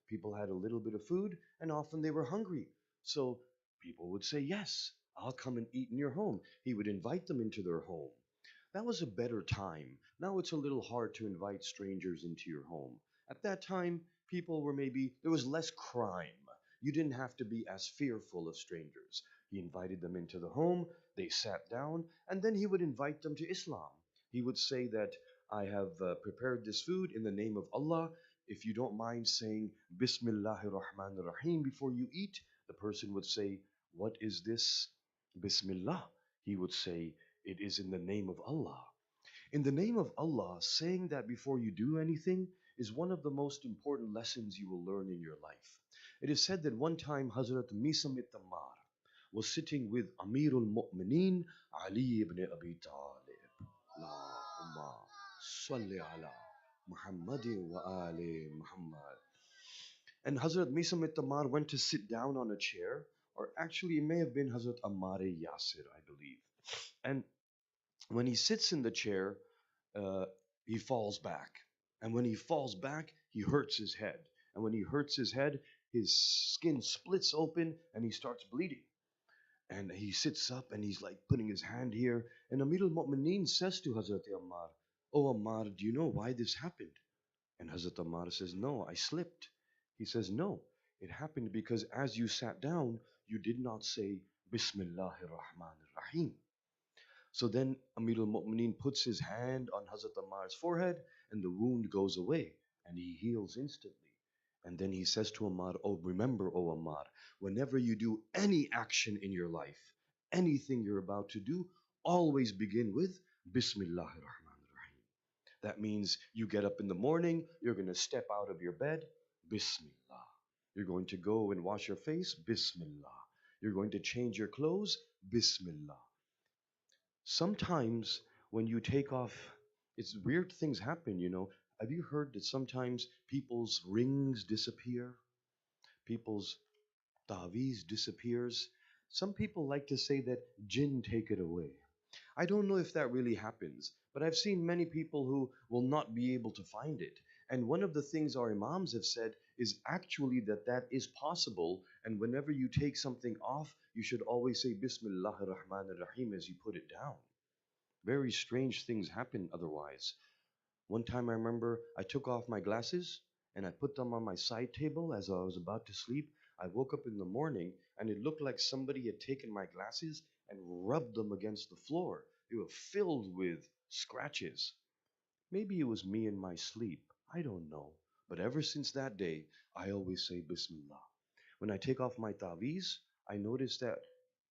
People had a little bit of food, and often they were hungry. So people would say, yes, I'll come and eat in your home. He would invite them into their home. That was a better time. Now it's a little hard to invite strangers into your home. At that time, people were maybe, there was less crime. You didn't have to be as fearful of strangers. He invited them into the home, they sat down, and then he would invite them to Islam. He would say that I have prepared this food in the name of Allah. If you don't mind saying Bismillahir Rahmanir Rahim before you eat, the person would say, what is this? Bismillah. He would say, it is in the name of Allah. In the name of Allah, saying that before you do anything is one of the most important lessons you will learn in your life. It is said that one time Hazrat Misam Tammar was sitting with Amirul Mu'mineen Ali ibn Abi Talib. Allahumma salli ala Muhammadin wa ali Muhammad. And Hazrat Misam Tammar went to sit down on a chair, or actually it may have been Hazrat Ammar Yasir, I believe. And when he sits in the chair, uh, he falls back. And when he falls back, he hurts his head. And when he hurts his head, his skin splits open and he starts bleeding. And he sits up and he's like putting his hand here. And Amir al Mu'mineen says to Hazrat Ammar, oh Ammar, do you know why this happened? And Hazrat Ammar says, no, I slipped. He says, no, it happened because as you sat down, you did not say Bismillahir Rahmanir Rahim. So then Amir al-Mu'mineen puts his hand on Hazrat Ammar's forehead and the wound goes away and he heals instantly. And then he says to Ammar, oh, remember, O Ammar, whenever you do any action in your life, anything you're about to do, always begin with Bismillahir Rahmanir Rahim. That means you get up in the morning, you're going to step out of your bed, Bismillah. You're going to go and wash your face, Bismillah. You're going to change your clothes, Bismillah. Sometimes when you take off, it's weird things happen, you know. Have you heard that sometimes people's rings disappear? People's taweez disappears? Some people like to say that jinn take it away. I don't know if that really happens, but I've seen many people who will not be able to find it. And one of the things our imams have said is actually that that is possible. And whenever you take something off, you should always say Bismillahir Rahmanir Rahim as you put it down. Very strange things happen otherwise. One time I remember I took off my glasses and I put them on my side table as I was about to sleep. I woke up in the morning and it looked like somebody had taken my glasses and rubbed them against the floor. They were filled with scratches. Maybe it was me in my sleep. I don't know. But ever since that day, I always say Bismillah. When I take off my taweez, I notice that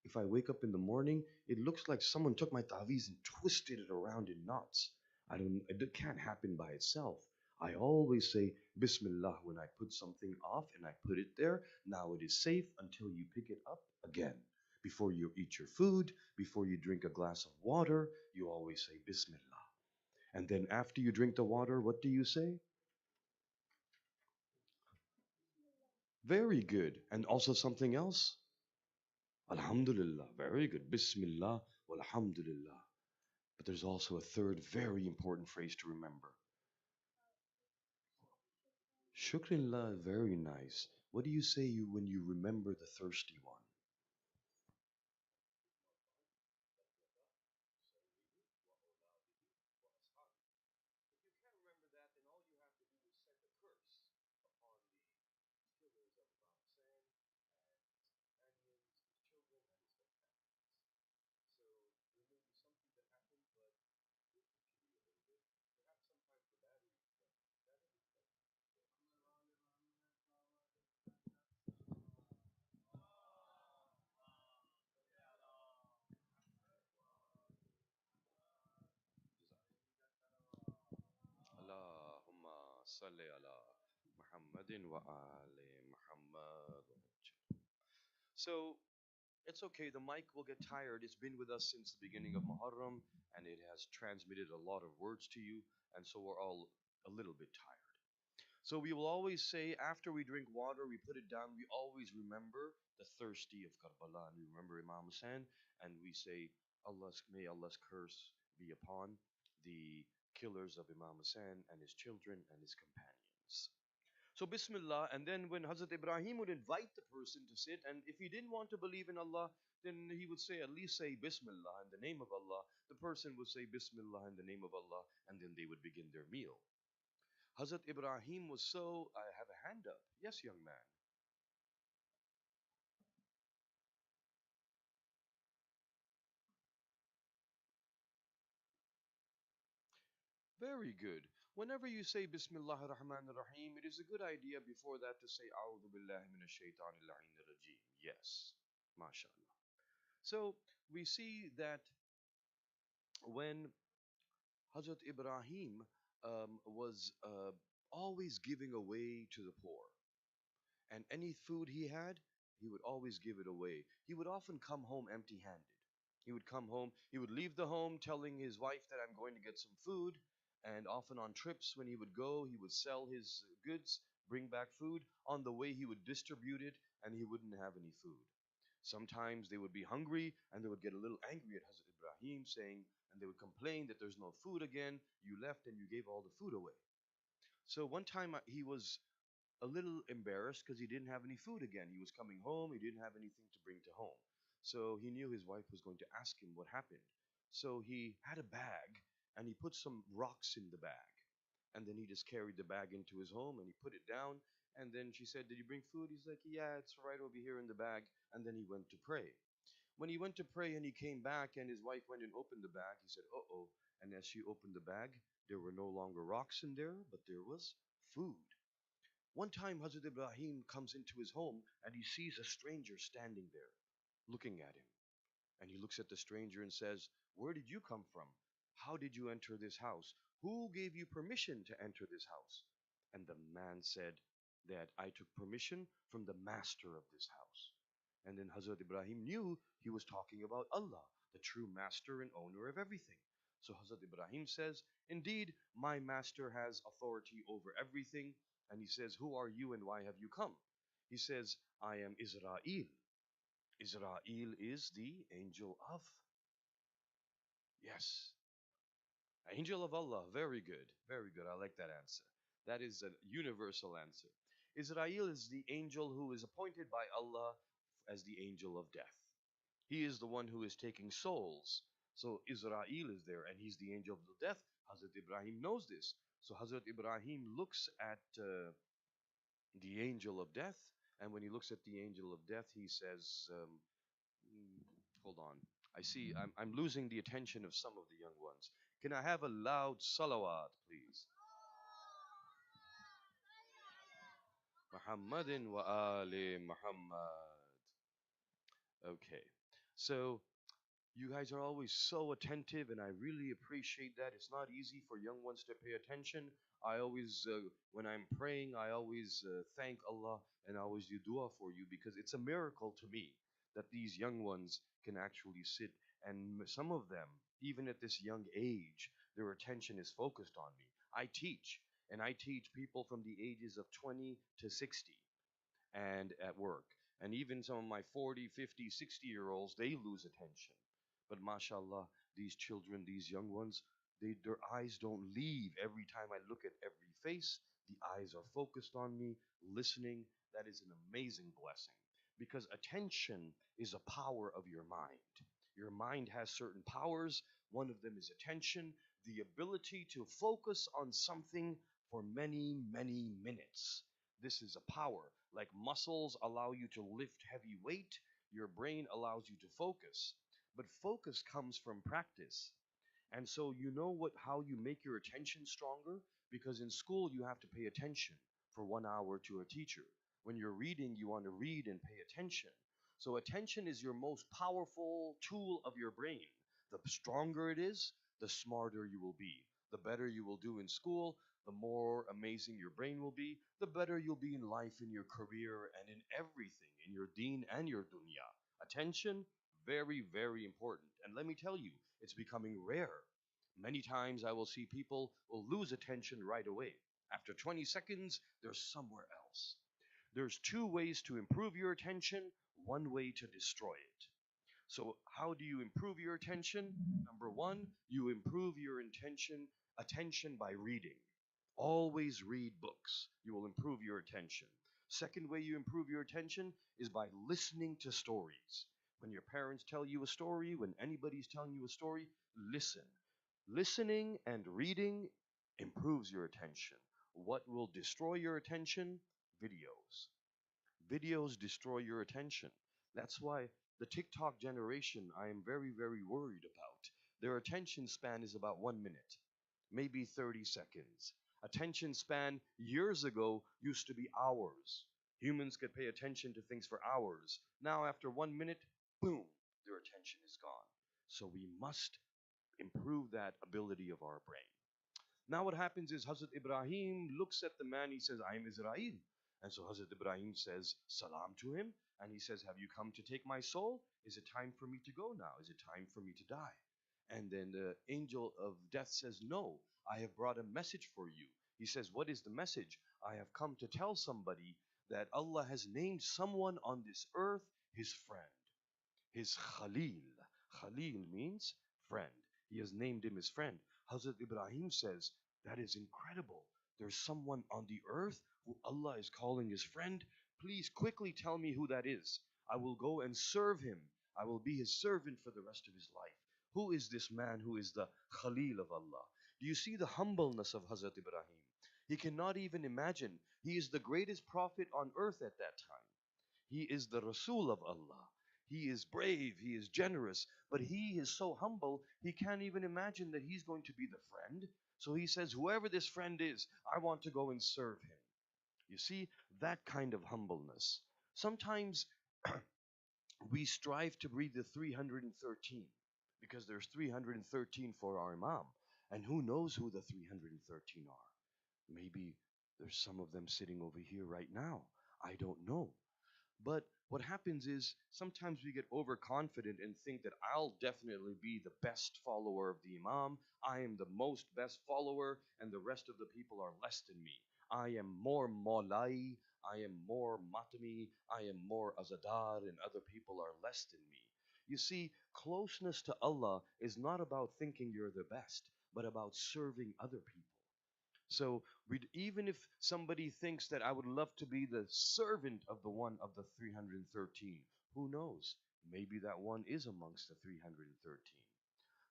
if I wake up in the morning, it looks like someone took my taweez and twisted it around in knots. It can't happen by itself. I always say Bismillah when I put something off and I put it there. Now it is safe until you pick it up again. Before you eat your food, before you drink a glass of water, you always say Bismillah. And then after you drink the water, what do you say? Very good. And also something else? Alhamdulillah. Very good. Bismillah walhamdulillah. But there's also a third very important phrase to remember. Shukrillah, very nice. What do you say when you remember the thirsty one? Allahumma salli ala Muhammadin wa ali Muhammad. So it's okay, the mic will get tired. It's been with us since the beginning of Muharram and it has transmitted a lot of words to you, and so we're all a little bit tired. So we will always say after we drink water, we put it down, we always remember the thirsty of Karbala, and we remember Imam Hussein, and we say, may Allah's curse be upon the killers of Imam Hussein and his children and his companions. So Bismillah, and then when Hazrat Ibrahim would invite the person to sit, and if he didn't want to believe in Allah, then he would say, at least say Bismillah in the name of Allah. The person would say Bismillah in the name of Allah, and then they would begin their meal. Hazrat Ibrahim was so, I have a hand up. Yes, young man. Very good. Whenever you say Bismillah ar-Rahman ar-Rahim, it is a good idea before that to say A'udhu Billahi Minash Shaitanir Rajim. Yes. MashaAllah. So we see that when Hazrat Ibrahim was always giving away to the poor, and any food he had, he would always give it away. He would often come home empty handed. He would come home, he would leave the home telling his wife that I'm going to get some food. And often on trips, when he would go, he would sell his goods, bring back food. On the way, he would distribute it, and he wouldn't have any food. Sometimes they would be hungry and they would get a little angry at Hazrat Ibrahim, saying, and they would complain that there's no food again. You left and you gave all the food away. So one time he was a little embarrassed because he didn't have any food again. He was coming home, he didn't have anything to bring to home. So he knew his wife was going to ask him what happened. So he had a bag and he put some rocks in the bag. And then he just carried the bag into his home and he put it down. And then she said, "Did you bring food?" He's like, "Yeah, it's right over here in the bag." And then he went to pray. When he went to pray and he came back and his wife went and opened the bag, he said, "Uh oh." And as she opened the bag, there were no longer rocks in there, but there was food. One time, Hazrat Ibrahim comes into his home and he sees a stranger standing there looking at him. And he looks at the stranger and says, "Where did you come from? How did you enter this house? Who gave you permission to enter this house?" And the man said that I took permission from the master of this house. And then Hazrat Ibrahim knew he was talking about Allah, the true master and owner of everything. So Hazrat Ibrahim says, "Indeed, my master has authority over everything." And he says, "Who are you and why have you come?" He says, "I am Israel." Israel is the angel of, yes, angel of Allah. Very good. Very good. I like that answer. That is a universal answer. Israel is the angel who is appointed by Allah as the angel of death. He is the one who is taking souls. So Israel is there and he's the angel of the death. Hazrat Ibrahim knows this. So Hazrat Ibrahim looks at the angel of death. And when he looks at the angel of death, he says, mm, hold on. I see I'm losing the attention of some of the young ones. Can I have a loud salawat, please? Muhammadin wa ali Muhammad. Okay. So you guys are always so attentive, and I really appreciate that. It's not easy for young ones to pay attention. I always, when I'm praying, I always thank Allah and I always do dua for you because it's a miracle to me that these young ones can actually sit. And some of them, even at this young age, their attention is focused on me. I teach, and I teach people from the ages of 20 to 60 and at work. And even some of my 40, 50, 60-year olds, they lose attention. But mashallah, these children, these young ones, their eyes don't leave every time I look at every face. The eyes are focused on me, listening. That is an amazing blessing because attention is a power of your mind. Your mind has certain powers. One of them is attention, the ability to focus on something for many, many minutes. This is a power. Like muscles allow you to lift heavy weight, your brain allows you to focus. But focus comes from practice. And so you know what how you make your attention stronger? Because in school you have to pay attention for 1 hour to a teacher. When you're reading, you want to read and pay attention. So attention is your most powerful tool of your brain. The stronger it is, the smarter you will be. The better you will do in school, the more amazing your brain will be, the better you'll be in life, in your career, and in everything, in your deen and your dunya. Attention, very, very important. And let me tell you, it's becoming rare. Many times I will see people will lose attention right away. After 20 seconds, they're somewhere else. There's two ways to improve your attention, one way to destroy it. So how do you improve your attention? Number one, you improve your attention by reading. Always read books. You will improve your attention. Second way you improve your attention is by listening to stories. When your parents tell you a story, when anybody's telling you a story, listen. Listening and reading improves your attention. What will destroy your attention? Videos. Videos destroy your attention. That's why the TikTok generation, I am very, very worried about. Their attention span is about 1 minute, maybe 30 seconds. Attention span years ago used to be hours. Humans could pay attention to things for hours. Now, after 1 minute, boom, their attention is gone. So we must improve that ability of our brain. Now what happens is Hazrat Ibrahim looks at the man, he says, I am Israel. And so Hazrat Ibrahim says salam to him, and he says, have you come to take my soul? Is it time for me to go now? Is it time for me to die? And then the angel of death says, no, I have brought a message for you. He says, what is the message? I have come to tell somebody that Allah has named someone on this earth his friend, his Khalil. Khalil means friend. He has named him his friend. Hazrat Ibrahim says, that is incredible. There's someone on the earth who Allah is calling his friend. Please quickly tell me who that is. I will go and serve him. I will be his servant for the rest of his life. Who is this man who is the Khalil of Allah? Do you see the humbleness of Hazrat Ibrahim? He cannot even imagine. He is the greatest prophet on earth at that time. He is the Rasul of Allah. He is brave, he is generous, but he is so humble, he can't even imagine that he's going to be the friend. So he says, whoever this friend is, I want to go and serve him. You see, that kind of humbleness. Sometimes we strive to read the 313 because there's 313 for our Imam. And who knows who the 313 are? Maybe there's some of them sitting over here right now. I don't know. But what happens is sometimes we get overconfident and think that I'll definitely be the best follower of the Imam. I am the most best follower, and the rest of the people are less than me. I am more Maulai, I am more Matami, I am more Azadar, and other people are less than me. You see, closeness to Allah is not about thinking you're the best, but about serving other people. So even if somebody thinks that I would love to be the servant of the one of the 313, who knows? Maybe that one is amongst the 313.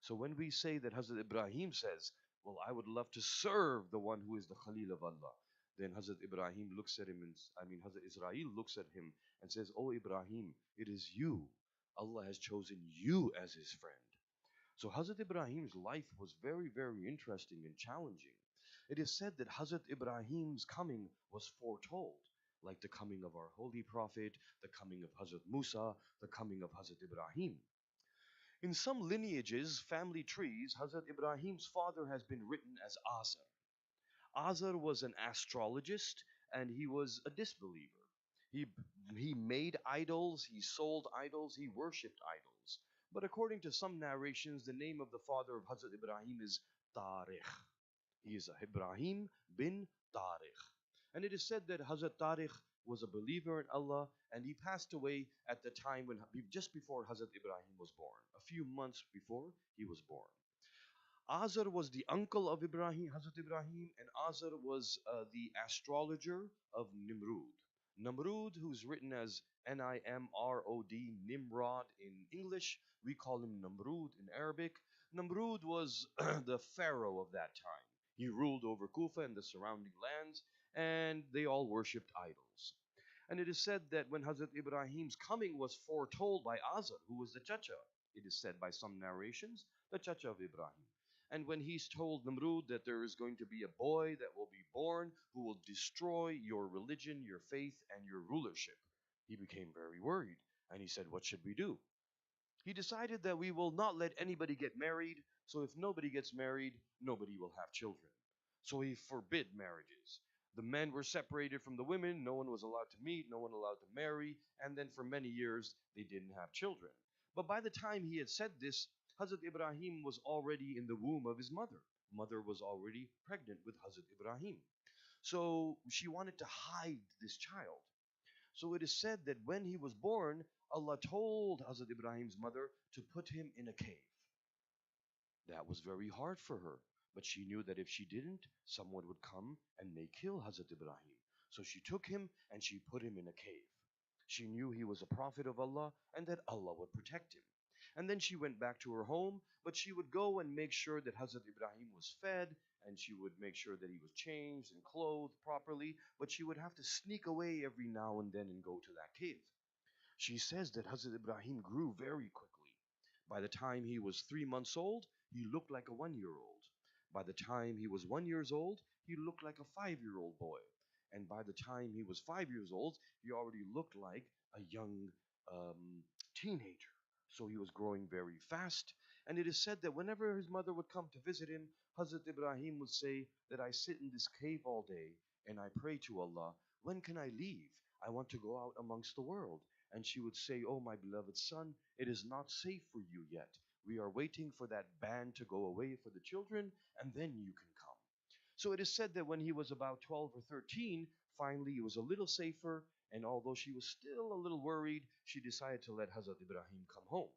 So when we say that Hazrat Ibrahim says, well, I would love to serve the one who is the Khalil of Allah, then Hazrat Ibrahim looks at him, and Hazrat Israel looks at him and says, oh Ibrahim, it is you. Allah has chosen you as his friend. So Hazrat Ibrahim's life was very, very interesting and challenging. It is said that Hazrat Ibrahim's coming was foretold, like the coming of our holy prophet, the coming of Hazrat Musa, the coming of Hazrat Ibrahim. In some lineages, family trees, Hazrat Ibrahim's father has been written as Azar. Azar was an astrologist and he was a disbeliever. He, he made idols, he sold idols, he worshipped idols. But according to some narrations, the name of the father of Hazrat Ibrahim is Tariq. He is Ibrahim bin Tariq. And it is said that Hazrat Tariq was a believer in Allah and he passed away at the time when just before Hazrat Ibrahim was born, a few months before he was born. Azar was the uncle of Ibrahim, Hazrat Ibrahim, and Azar was the astrologer of Nimrud. Namrud, who's written as Nimrod, Nimrod in English, we call him Namrud in Arabic. Namrud was the pharaoh of that time. He ruled over Kufa and the surrounding lands, and they all worshipped idols. And it is said that when Hazrat Ibrahim's coming was foretold by Azar, who was the chacha, it is said by some narrations, the chacha of Ibrahim. And when he's told Namrud that there is going to be a boy that will be born who will destroy your religion, your faith, and your rulership, he became very worried. And he said, what should we do? He decided that we will not let anybody get married. So if nobody gets married, nobody will have children. So he forbid marriages. The men were separated from the women. No one was allowed to meet. No one allowed to marry. And then for many years, they didn't have children. But by the time he had said this, Hazrat Ibrahim was already in the womb of his mother. Mother was already pregnant with Hazrat Ibrahim. So she wanted to hide this child. So it is said that when he was born, Allah told Hazrat Ibrahim's mother to put him in a cave. That was very hard for her But she knew that if she didn't, someone would come and may kill Hazrat Ibrahim. So she took him and she put him in a cave. She knew he was a prophet of Allah and that Allah would protect him. And then she went back to her home, but she would go and make sure that Hazrat Ibrahim was fed, and she would make sure that he was changed and clothed properly, but she would have to sneak away every now and then and go to that cave. She says that Hazrat Ibrahim grew very quickly. By the time he was 3 months old, he looked like a 1 year old. By the time he was 1 year old, he looked like a 5 year old boy. And by the time he was 5 years old, he already looked like a young teenager. So he was growing very fast. And it is said that whenever his mother would come to visit him, Hazrat Ibrahim would say that I sit in this cave all day and I pray to Allah, when can I leave? I want to go out amongst the world. And she would say, oh, my beloved son, it is not safe for you yet. We are waiting for that ban to go away for the children, and then you can come. So it is said that when he was about 12 or 13, finally he was a little safer, and although she was still a little worried, she decided to let Hazrat Ibrahim come home.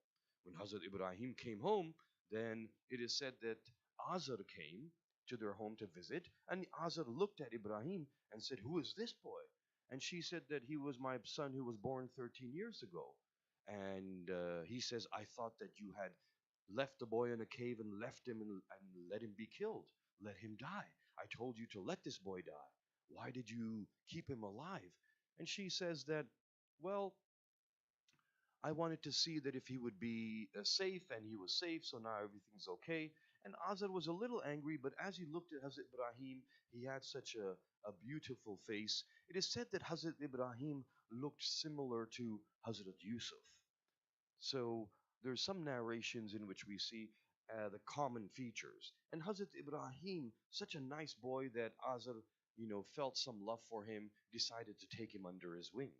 When Hazrat Ibrahim came home, then it is said that Azar came to their home to visit, and Azar looked at Ibrahim and said, who is this boy? And she said that he was my son who was born 13 years ago. And he says, I thought that you had left the boy in a cave and left him and let him be killed. Let him die. I told you to let this boy die. Why did you keep him alive? And she says that, well, I wanted to see that if he would be safe, and he was safe, so now everything's okay. And Azar was a little angry, but as he looked at Hazrat Ibrahim, he had such a beautiful face. It is said that Hazrat Ibrahim looked similar to Hazrat Yusuf. So there's some narrations in which we see the common features. And Hazrat Ibrahim, such a nice boy that Azar, felt some love for him, decided to take him under his wing.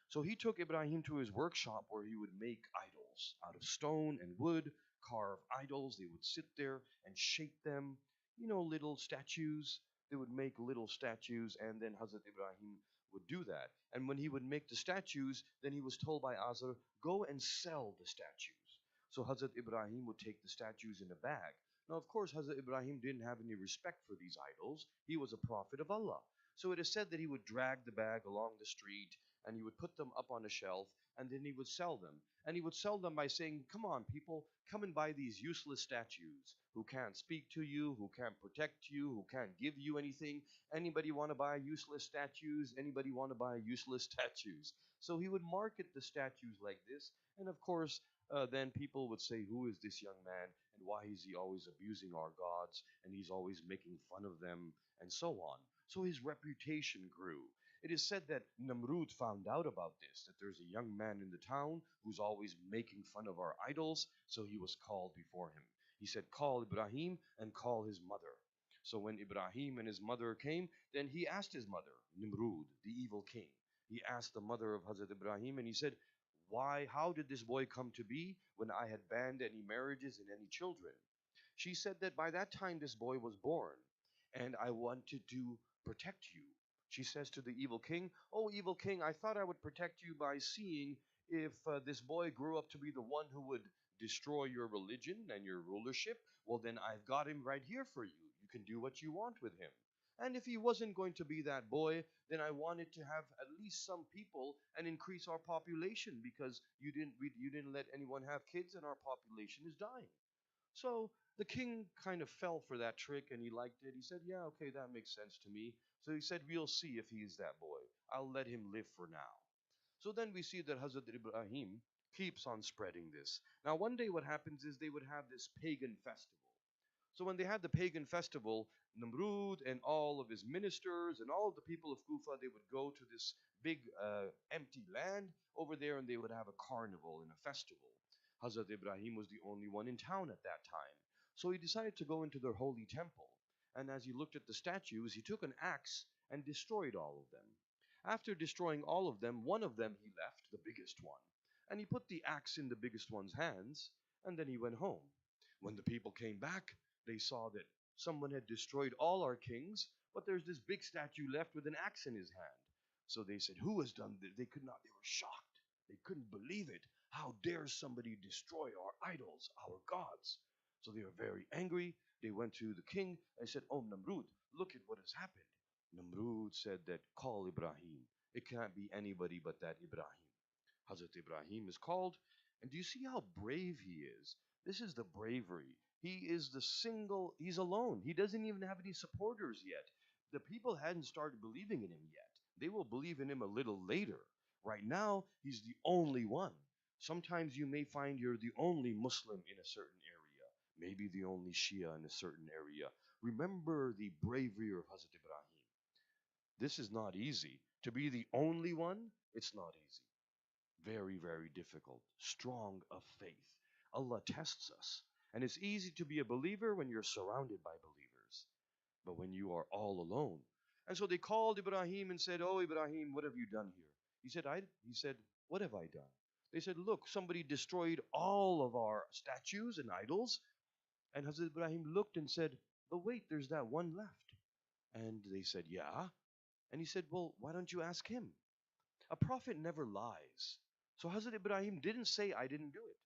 So he took Ibrahim to his workshop where he would make idols out of stone and wood, carve idols. They would sit there and shape them, little statues. They would make little statues, and then Hazrat Ibrahim would do that. And when he would make the statues, then he was told by Azar, go and sell the statues. So Hazrat Ibrahim would take the statues in a bag. Now, of course, Hazrat Ibrahim didn't have any respect for these idols. He was a prophet of Allah. So it is said that he would drag the bag along the street and he would put them up on a shelf and then he would sell them. And he would sell them by saying, come on, people, come and buy these useless statues who can't speak to you, who can't protect you, who can't give you anything. Anybody want to buy useless statues? Anybody want to buy useless statues? So he would market the statues like this. And of course, then people would say, who is this young man and why is he always abusing our gods and he's always making fun of them and so on. So his reputation grew. It is said that Namrud found out about this, that there's a young man in the town who's always making fun of our idols, so he was called before him. He said, call Ibrahim and call his mother. So when Ibrahim and his mother came, then he asked his mother, Nimrud, the evil king. He asked the mother of Hazrat Ibrahim and he said, how did this boy come to be when I had banned any marriages and any children? She said that by that time this boy was born, and I wanted to protect you. She says to the evil king, oh, evil king, I thought I would protect you by seeing if this boy grew up to be the one who would destroy your religion and your rulership. Well, then I've got him right here for you. You can do what you want with him. And if he wasn't going to be that boy, then I wanted to have at least some people and increase our population because you didn't let anyone have kids and our population is dying. So the king kind of fell for that trick and he liked it. He said, yeah, okay, that makes sense to me. So he said, we'll see if he's that boy. I'll let him live for now. So then we see that Hazrat Ibrahim keeps on spreading this. Now, one day what happens is they would have this pagan festival. So when they had the pagan festival, Namrud and all of his ministers and all of the people of Kufa, they would go to this big empty land over there and they would have a carnival and a festival. Hazrat Ibrahim was the only one in town at that time. So he decided to go into their holy temple. And as he looked at the statues, he took an axe and destroyed all of them. After destroying all of them, one of them he left, the biggest one. And he put the axe in the biggest one's hands, and then he went home. When the people came back, they saw that someone had destroyed all our kings, but there's this big statue left with an axe in his hand. So they said, who has done this? They could not, they were shocked. They couldn't believe it. How dare somebody destroy our idols, our gods? So they were very angry. They went to the king and said, "Oh, Namrud, look at what has happened." Namrud said that, "Call Ibrahim. It can't be anybody but that Ibrahim." Hazrat Ibrahim is called, and do you see how brave he is? This is the bravery. He's alone. He doesn't even have any supporters yet. The people hadn't started believing in him yet. They will believe in him a little later. Right now, he's the only one. Sometimes you may find you're the only Muslim in a certain area, maybe the only Shia in a certain area. Remember the bravery of Hazrat Ibrahim. This is not easy. To be the only one, it's not easy. Very, very difficult. Strong of faith. Allah tests us. And it's easy to be a believer when you're surrounded by believers, but when you are all alone. And so they called Ibrahim and said, "Oh, Ibrahim, what have you done here?" He said, "What have I done?" They said, "Look, somebody destroyed all of our statues and idols." And Hazrat Ibrahim looked and said, "But wait, there's that one left." And they said, "Yeah." And he said, "Well, why don't you ask him?" A prophet never lies. So Hazrat Ibrahim didn't say, "I didn't do it."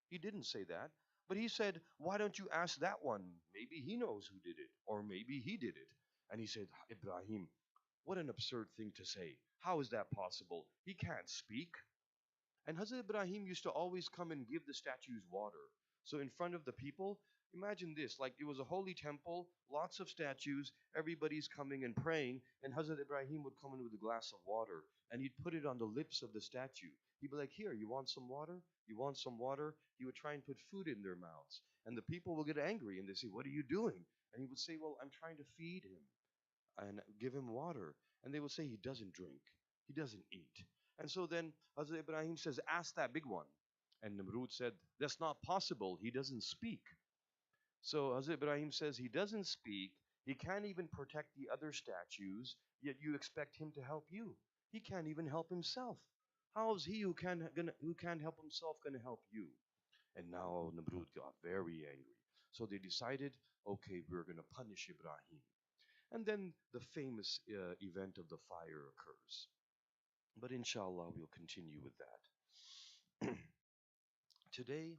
He didn't say that. But he said, "Why don't you ask that one? Maybe he knows who did it, or maybe he did it." And he said, "Ibrahim, what an absurd thing to say. How is that possible? He can't speak." And Hazrat Ibrahim used to always come and give the statues water. So in front of the people, imagine this, like it was a holy temple, lots of statues, everybody's coming and praying, and Hazrat Ibrahim would come in with a glass of water, and he'd put it on the lips of the statue. He'd be like, "Here, you want some water? You want some water?" He would try and put food in their mouths. And the people will get angry and they say, "What are you doing?" And he would say, "Well, I'm trying to feed him and give him water." And they will say, "He doesn't drink, he doesn't eat." And so then Hazrat Ibrahim says, "Ask that big one." And Namrud said, "That's not possible, he doesn't speak." So Hazrat Ibrahim says, "He doesn't speak, he can't even protect the other statues, yet you expect him to help you. He can't even help himself. How is he who can't help himself going to help you?" And now Namrud got very angry. So they decided, okay, we're going to punish Ibrahim. And then the famous event of the fire occurs. But inshallah, we'll continue with that. Today,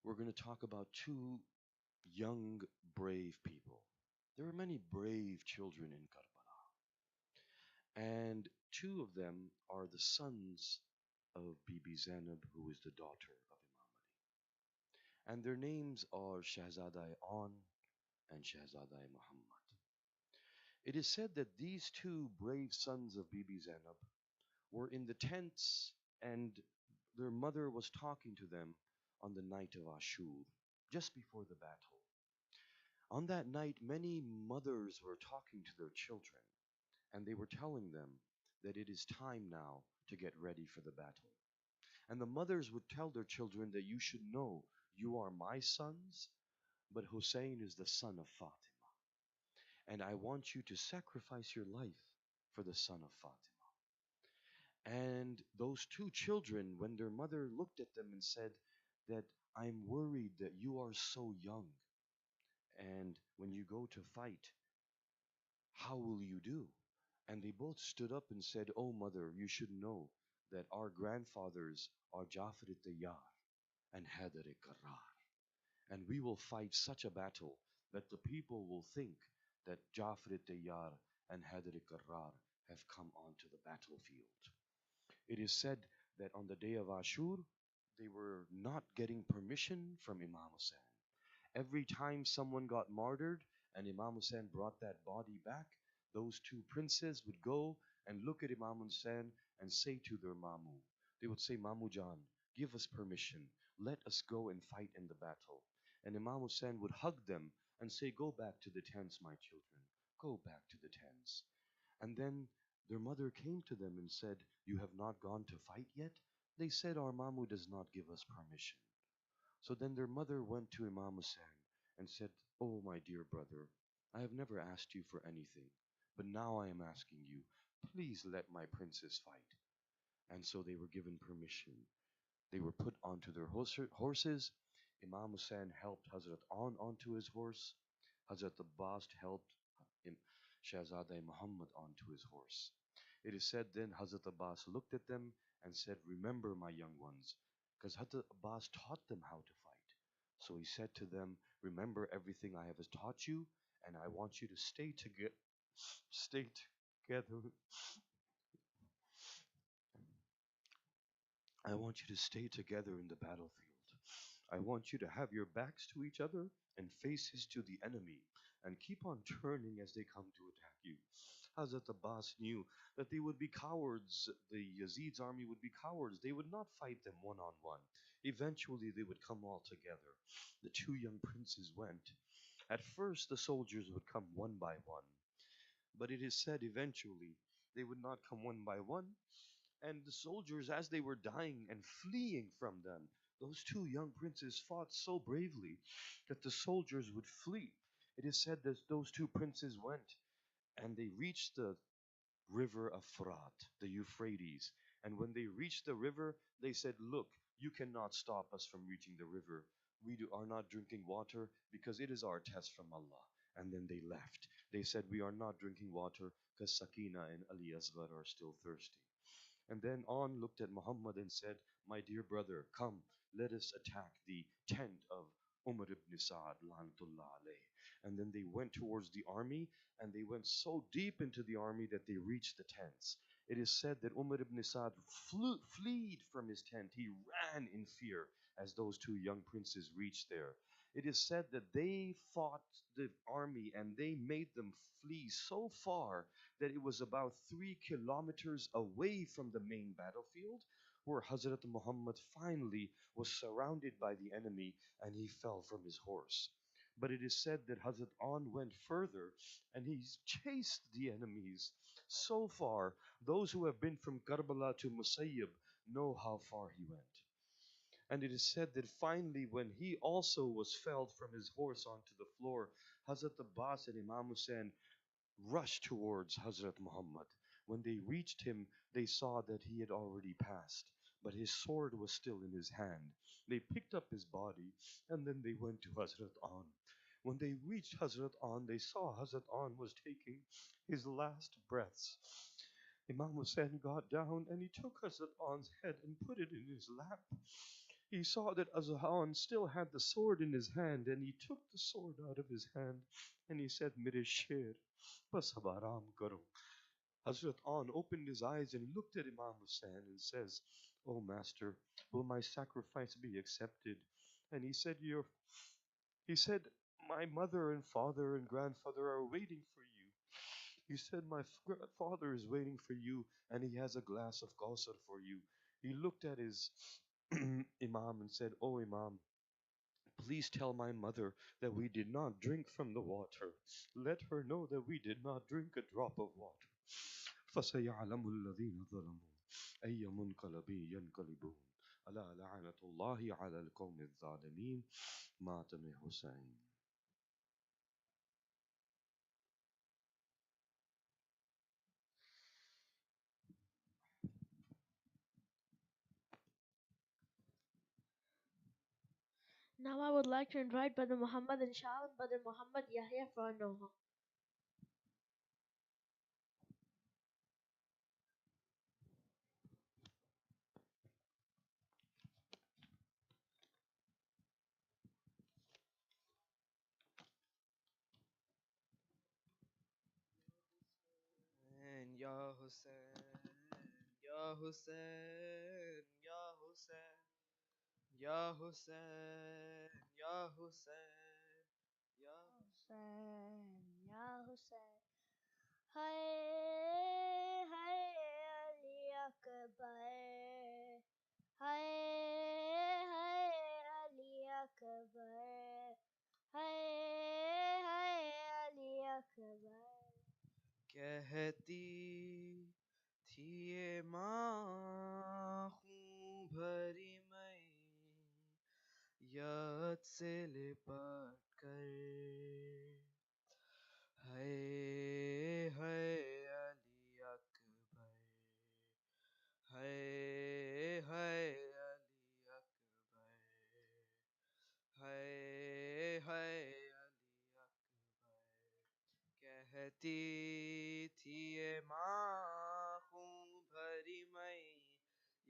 we're going to talk about two young, brave people. There are many brave children in Karbala, and two of them are the sons of Bibi Zainab, who is the daughter of Imam Ali. And their names are Shahzadai On and Shahzadai Muhammad. It is said that these two brave sons of Bibi Zainab were in the tents, and their mother was talking to them on the night of Ashur, just before the battle. On that night, many mothers were talking to their children, and they were telling them that it is time now to get ready for the battle. And the mothers would tell their children that you should know you are my sons, but Hussein is the son of Fatima. And I want you to sacrifice your life for the son of Fatima. And those two children, when their mother looked at them and said that I'm worried that you are so young, and when you go to fight, how will you do? And they both stood up and said, "Oh mother, you should know that our grandfathers are Jafar al-Tayyar and Haider al-Karrar. And we will fight such a battle that the people will think that Jafar al-Tayyar and Haider al-Karrar have come onto the battlefield." It is said that on the day of Ashur, they were not getting permission from Imam Hussein. Every time someone got martyred and Imam Hussein brought that body back, those two princes would go and look at Imam Hussein and say to their Mamu, they would say, "Mamu Jan, give us permission. Let us go and fight in the battle." And Imam Hussein would hug them and say, "Go back to the tents, my children. Go back to the tents." And then their mother came to them and said, "You have not gone to fight yet?" They said, "Our Mamu does not give us permission." So then their mother went to Imam Hussein and said, "Oh, my dear brother, I have never asked you for anything, but now I am asking you, please let my princess fight." And so they were given permission. They were put onto their horses. Imam Hussein helped Hazrat onto his horse. Hazrat Abbas helped Shahzadeh Muhammad onto his horse. It is said then Hazrat Abbas looked at them and said, "Remember, my young ones," because Hazrat Abbas taught them how to fight. So he said to them, remember everything I have taught you, and I want you to stay together. I want you to stay together in the battlefield. I want you to have your backs to each other and faces to the enemy, and keep on turning as they come to attack you. Hazrat Abbas knew that they would be cowards. The Yazid's army would be cowards. They would not fight them one on one. Eventually, they would come all together. The two young princes went. At first, the soldiers would come one by one, but it is said eventually they would not come one by one, and the soldiers, as they were dying and fleeing from them, those two young princes fought so bravely that the soldiers would flee. It is said that those two princes went and they reached the river of Furat, the Euphrates. And when they reached the river, they said, look, you cannot stop us from reaching the river. Are not drinking water because it is our test from Allah. And then they left. They said, we are not drinking water because Sakina and Ali Asghar are still thirsty. And then On looked at Muhammad and said, my dear brother, come, let us attack the tent of Umar ibn Sa'ad, lanatullah alayh. And then they went towards the army, and they went so deep into the army that they reached the tents. It is said that Umar ibn Sa'ad fled from his tent. He ran in fear as those two young princes reached there. It is said that they fought the army and they made them flee so far that it was about 3 kilometers away from the main battlefield, where Hazrat Muhammad finally was surrounded by the enemy and he fell from his horse. But it is said that Hazrat On went further and he chased the enemies so far. Those who have been from Karbala to Musayyib know how far he went. And it is said that finally, when he also was felled from his horse onto the floor, Hazrat Abbas and Imam Hussein rushed towards Hazrat Muhammad. When they reached him, they saw that he had already passed, but his sword was still in his hand. They picked up his body and then they went to Hazrat An. When they reached Hazrat An, they saw Hazrat An was taking his last breaths. Imam Hussein got down and he took Hazrat An's head and put it in his lap. He saw that Azhan still had the sword in his hand, and he took the sword out of his hand and he said, Mere sher, bas ab aaram karo. Hazrat An opened his eyes and looked at Imam Hussein and says, O Master, will my sacrifice be accepted? And he said, my mother and father and grandfather are waiting for you. He said, my father is waiting for you and he has a glass of Kausar for you. He looked at his Imam and said, oh Imam, please tell my mother that we did not drink from the water. Let her know that we did not drink a drop of water. فَسَيَعْلَمُ الَّذِينَ ظَلَمُوا أَيَّ مُنْقَلَبٍ يَنْقَلِبُونَ أَلَا لَعْنَةُ اللَّهِ عَلَى الْقَوْمِ الظَّالِمِينَ مَاتَمِ حُسَيْنٍ. Now I would like to invite Brother Muhammad and Shah and Brother Muhammad Yahya for a Noha. And Ya Hussein, Ya Hussein, Ya Hussein, Ya Hussein, Ya Hussein, Ya Hussein, Ya Hussein. Hay, hay, Ali Akbar. Hay, hay, Ali Akbar. Hay, hay, Ali Akbar. कहती थी ये माँ खूं भरी मई याद से लिपट कर है अली अकबर है अली अकबर है अली अकबर कहती थी ये माँ खूं भरी मई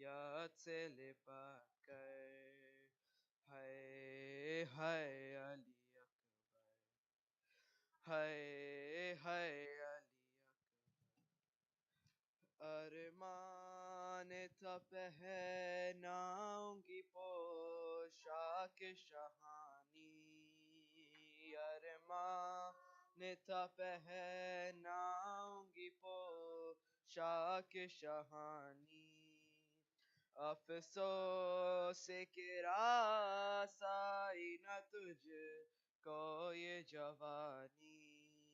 याद से लिपट कर है ہائے علی اکبر، ہائے ہائے علی ارمان تھا پہناؤں گی پوشاک شہانی، ارمان تھا پہناؤں گی پوشاک شہانی، افسوس کہ رسائی نہ تجھ کو یہ جوانی،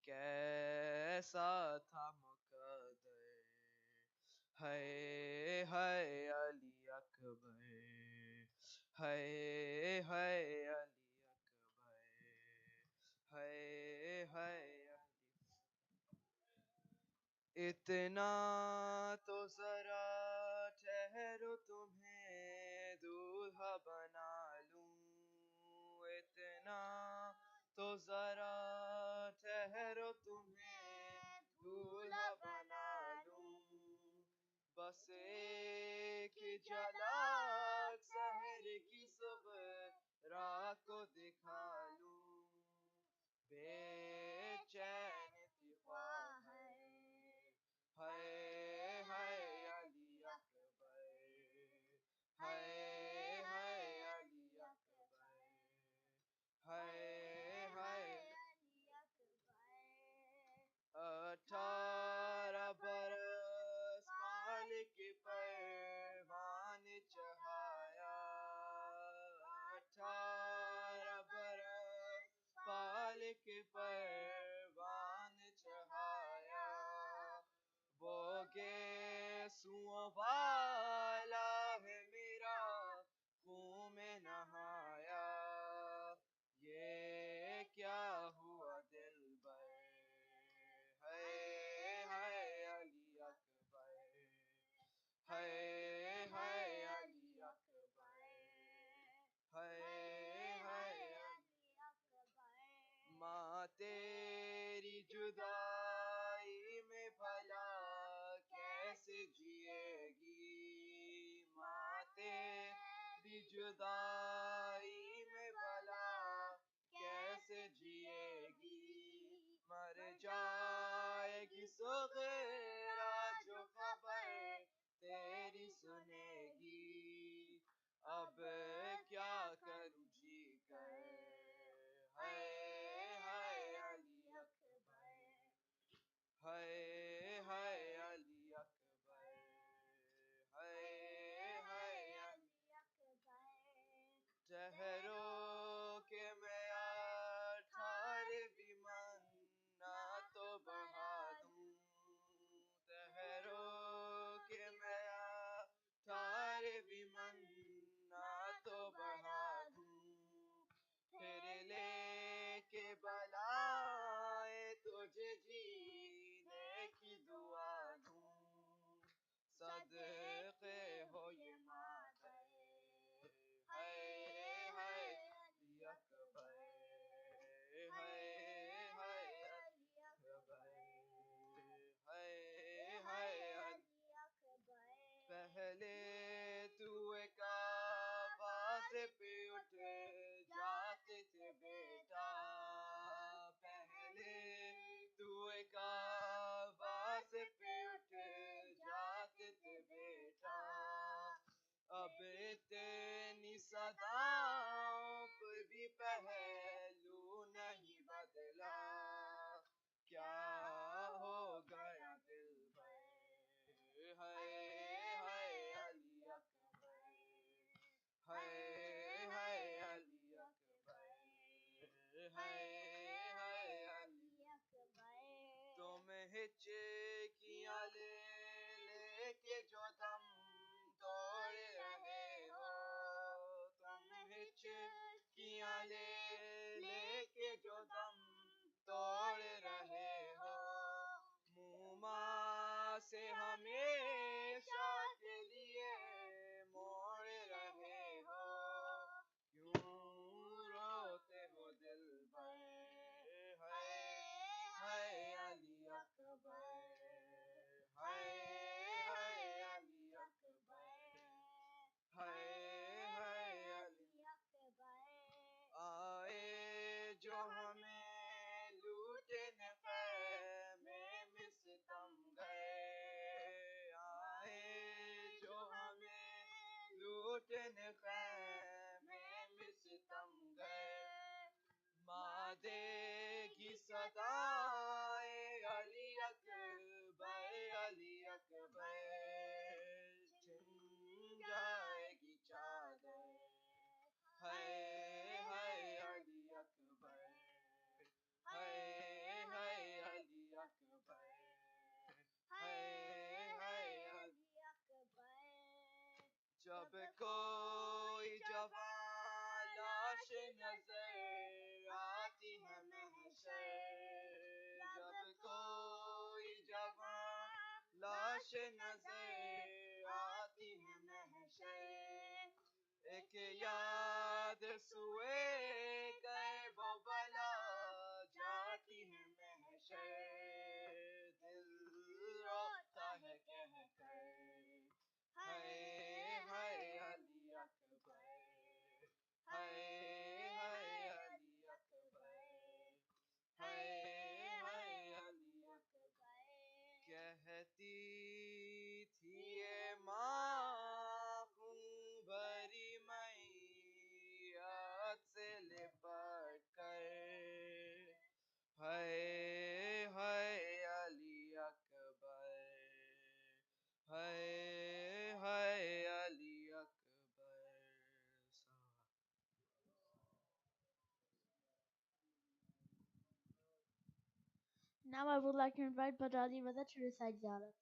کیسا تھا مقدر، ہائے ہائے علی اکبر، ہائے ہائے علی اکبر، ہائے ہائے اتنا تو ذرا ٹھہرو تمہیں دولہا بنا لوں، اتنا تو ذرا ٹھہرو تمہیں دولہا بنا لوں، بس ایک جھلک سحر کی صبح کو دکھا لوں، بے چین تھی خواہش، ہائے ہائے علی اکبر، ہائے ہائے علی اکبر، ہائے ہائے 18 برس مالک پروان چڑھایا، 18 برس مالک پروان چڑھایا، وہ گیسوؤں والا ہے میرا خون میں نہایا، یہ کیا ہوا دلبر، ہائے ہائے علی اکبر، ہائے ہائے علی اکبر، ہائے ہائے ماں تیری جدائی میں بھلا کیسے جیے گی، ماں تیری جدائی میں بھلا کیسے جیے گی، مر جائے گی صغیرہ جو خبر تیری سنے گی، اب کیا کروں جی کر، ہائے ہائے علی اکبر، ہائے ہائے علی اکبر، ہائے ہائے علی ٹھہرو کہ میں 18ویں منت بڑھا دوں، ٹھہرو کہ میں 18ویں منت بڑھا دوں، پھر لے کے بلائے تجھے جینے کی دعا دوں، صدقے ہو یہ مادر، ہائے ہائے علی اکبر، ہائے ہائے علی اکبر، ہائے ہائے علی اکبر، پہلے تو ایک آواز پہ اٹھ جاتے تھے بیٹا، پہلے تو ایک آواز پہ اٹھ جاتے تھے بیٹا، اب اتنی صداؤں پر بھی پہلو نہیں بدلا، کیا ہو گیا دلبر، ہائے ہائے علی اکبر، ہائے ہائے علی اکبر، ہائے ہائے علی اکبر، تم ہچکیاں لے لے کے جو دم توڑ رہے ہو، تم ہچکیاں لے لے کے جو دم توڑ رہے ہو، منہ ماں سے ہمیشہ کے لیے موڑ رہے ہو، کیوں روتے ہو دلبر، ہائے ہائے علی اکبر، ہائے ہائے علی اکبر، ہائے ہائے علی اکبر، گھٹن خیمے میں ستم گئے ماں دے گی صدائے علی اکبر علی اکبر چھن جائے گی چادر ہے علی اکبر ہے علی اکبر ہے علی اکبر جب کوئی جوان لاش نظر آتی ہے محشر جب کوئی جوان لاش نظر آتی ہے محشر ایک یاد سوئے گئے وہ بلا جاتی ہے محشر دل روتا ہے کہہ کر ہے علی اکبر ہے علی اکبر ہے علی اکبر کہتی تھی یہ ماں خون بھری میت سے لپٹ کر ہے علی اکبر ہے علی اکبر Now I would like to invite Badali Reza to recite Ziyarat.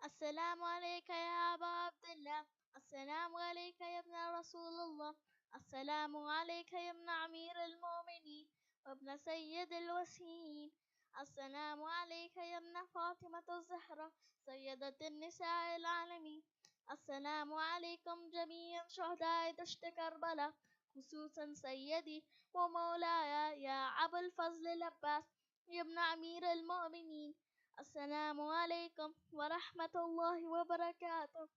السلام عليك يا أبا عبد الله السلام عليك يا ابن رسول الله السلام عليك يا ابن أمير المؤمنين وابن سيد الوسيين السلام عليك يا ابن فاطمة الزهراء سيدة النساء العالمين السلام عليكم جميعا شهداء دشت كربلاء خصوصا سيدي ومولاي يا أبا الفضل العباس يا ابن أمير المؤمنين السلام عليكم ورحمة الله وبركاته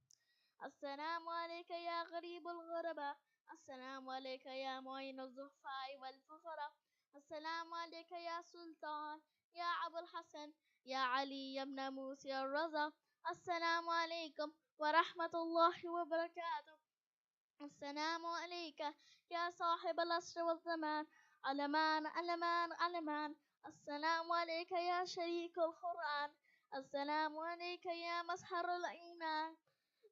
السلام عليك يا غريب الغرباء السلام عليك يا معين الضعفاء والفقراء السلام عليك يا سلطان يا أبو الحسن يا علي يا ابن موسى الرضا السلام عليكم ورحمة الله وبركاته السلام عليك يا صاحب العصر والزمان علمان علمان علمان السلام عليك يا شريك القرآن السلام عليك يا مسحر الإيمان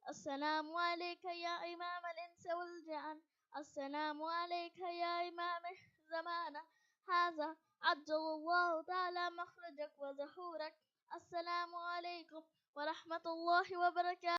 السلام عليك يا إمام الإنس والجان السلام عليك يا إمام الزمان هذا عجل الله تعالى مخرجك وظهورك السلام عليكم ورحمة الله وبركاته